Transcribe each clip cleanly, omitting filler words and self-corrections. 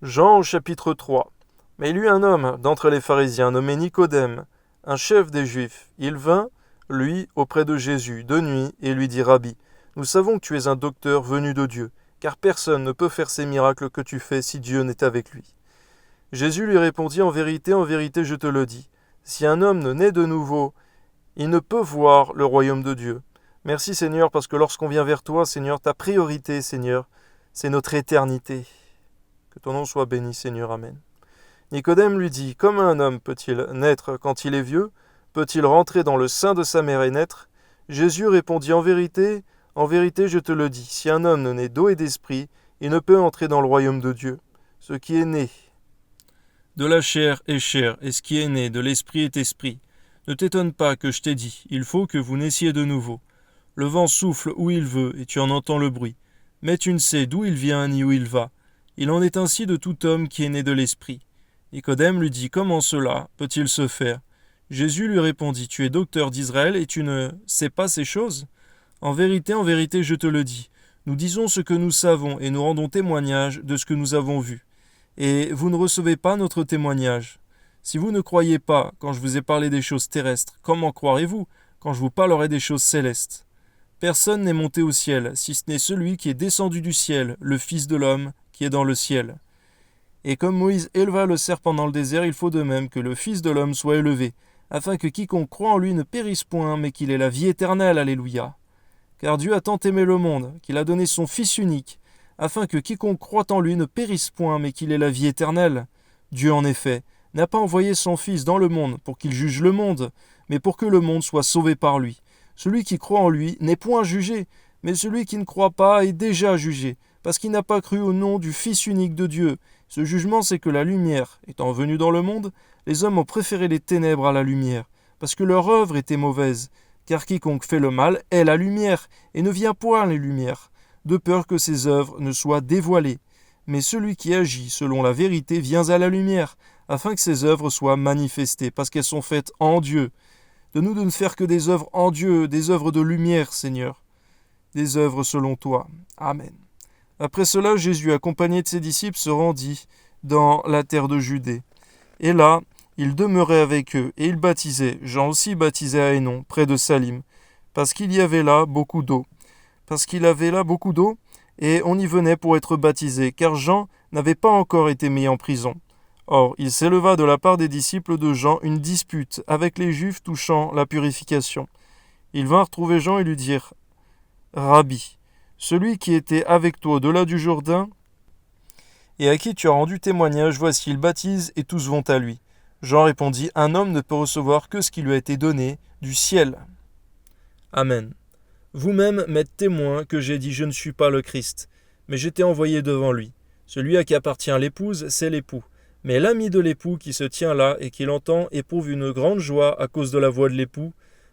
Jean au chapitre 3. Mais il y eut un homme d'entre les pharisiens nommé Nicodème, un chef des Juifs. Il vint, lui, auprès de Jésus, de nuit, et lui dit, Rabbi, nous savons que tu es un docteur venu de Dieu, car personne ne peut faire ces miracles que tu fais si Dieu n'est avec lui. Jésus lui répondit, en vérité, je te le dis, si un homme ne naît de nouveau, il ne peut voir le royaume de Dieu. Merci Seigneur, parce que lorsqu'on vient vers toi, Seigneur, ta priorité, Seigneur, c'est notre éternité. Que ton nom soit béni, Seigneur. Amen. Nicodème lui dit, comment un homme peut-il naître quand il est vieux? Peut-il rentrer dans le sein de sa mère et naître? Jésus répondit, en vérité, je te le dis, si un homme ne naît d'eau et d'esprit, il ne peut entrer dans le royaume de Dieu. Ce qui est né de la chair est chair, et ce qui est né de l'esprit est esprit. Ne t'étonne pas que je t'ai dit, il faut que vous naissiez de nouveau. Le vent souffle où il veut, et tu en entends le bruit. Mais tu ne sais d'où il vient ni où il va. Il en est ainsi de tout homme qui est né de l'esprit. Nicodème lui dit, comment cela peut-il se faire? Jésus lui répondit, tu es docteur d'Israël et tu ne sais pas ces choses? En vérité, je te le dis. Nous disons ce que nous savons et nous rendons témoignage de ce que nous avons vu. Et vous ne recevez pas notre témoignage. Si vous ne croyez pas quand je vous ai parlé des choses terrestres, comment croirez-vous quand je vous parlerai des choses célestes? Personne n'est monté au ciel, si ce n'est celui qui est descendu du ciel, le Fils de l'homme qui est dans le ciel. Et comme Moïse éleva le serpent dans le désert, il faut de même que le Fils de l'homme soit élevé, afin que quiconque croit en lui ne périsse point, mais qu'il ait la vie éternelle. Alléluia. Car Dieu a tant aimé le monde, qu'il a donné son Fils unique, afin que quiconque croit en lui ne périsse point, mais qu'il ait la vie éternelle. Dieu, en effet, n'a pas envoyé son Fils dans le monde pour qu'il juge le monde, mais pour que le monde soit sauvé par lui. Celui qui croit en lui n'est point jugé, mais celui qui ne croit pas est déjà jugé, parce qu'il n'a pas cru au nom du Fils unique de Dieu. Ce jugement, c'est que la lumière, étant venue dans le monde, les hommes ont préféré les ténèbres à la lumière, parce que leur œuvre était mauvaise. Car quiconque fait le mal est la lumière, et ne vient point les lumières, de peur que ses œuvres ne soient dévoilées. Mais celui qui agit selon la vérité vient à la lumière, afin que ses œuvres soient manifestées, parce qu'elles sont faites en Dieu. Donne-nous de ne faire que des œuvres en Dieu, des œuvres de lumière, Seigneur, des œuvres selon toi. Amen. Après cela, Jésus, accompagné de ses disciples, se rendit dans la terre de Judée. Et là, il demeurait avec eux, et il baptisait. Jean aussi baptisait à Hénon, près de Salim, parce qu'il y avait là beaucoup d'eau. Et on y venait pour être baptisé, car Jean n'avait pas encore été mis en prison. Or, il s'éleva de la part des disciples de Jean une dispute avec les Juifs touchant la purification. Ils vinrent trouver Jean et lui dirent, Rabbi, celui qui était avec toi au-delà du Jourdain, et à qui tu as rendu témoignage, voici, il baptise, et tous vont à lui. Jean répondit, un homme ne peut recevoir que ce qui lui a été donné du ciel. Amen. Vous-même m'êtes témoin que j'ai dit, je ne suis pas le Christ, mais j'étais envoyé devant lui. Celui à qui appartient l'épouse, c'est l'époux. Mais l'ami de l'époux qui se tient là et qui l'entend éprouve une grande joie à cause de la voix de l'époux.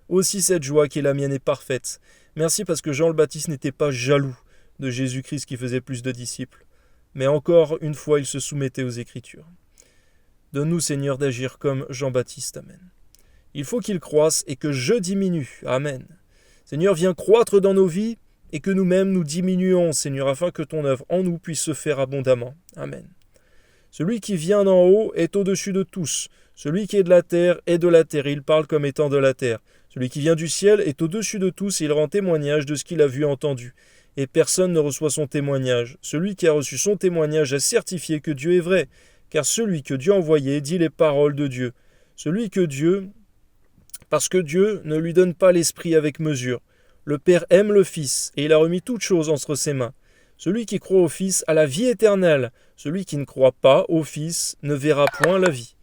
Aussi cette joie qui est la mienne est parfaite. Merci parce que Jean le Baptiste n'était pas jaloux de Jésus-Christ qui faisait plus de disciples. Mais encore une fois, il se soumettait aux Écritures. Donne-nous, Seigneur, d'agir comme Jean-Baptiste. Amen. Il faut qu'il croisse et que je diminue. Amen. Seigneur, viens croître dans nos vies et que nous-mêmes nous diminuons, Seigneur, afin que ton œuvre en nous puisse se faire abondamment. Amen. Celui qui vient d'en haut est au-dessus de tous. Celui qui est de la terre est de la terre. Il parle comme étant de la terre. Celui qui vient du ciel est au-dessus de tous et il rend témoignage de ce qu'il a vu et entendu. Et personne ne reçoit son témoignage. Celui qui a reçu son témoignage a certifié que Dieu est vrai, car celui que Dieu a envoyé dit les paroles de Dieu. Parce que Dieu ne lui donne pas l'esprit avec mesure. Le Père aime le Fils, et il a remis toutes choses entre ses mains. Celui qui croit au Fils a la vie éternelle. Celui qui ne croit pas au Fils ne verra point la vie.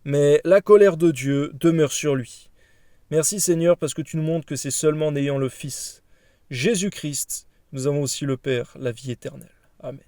Mais la colère de Dieu demeure sur lui. Merci Seigneur, parce que tu nous montres que c'est seulement en ayant le Fils, Jésus-Christ, nous avons aussi le Père, la vie éternelle. Amen.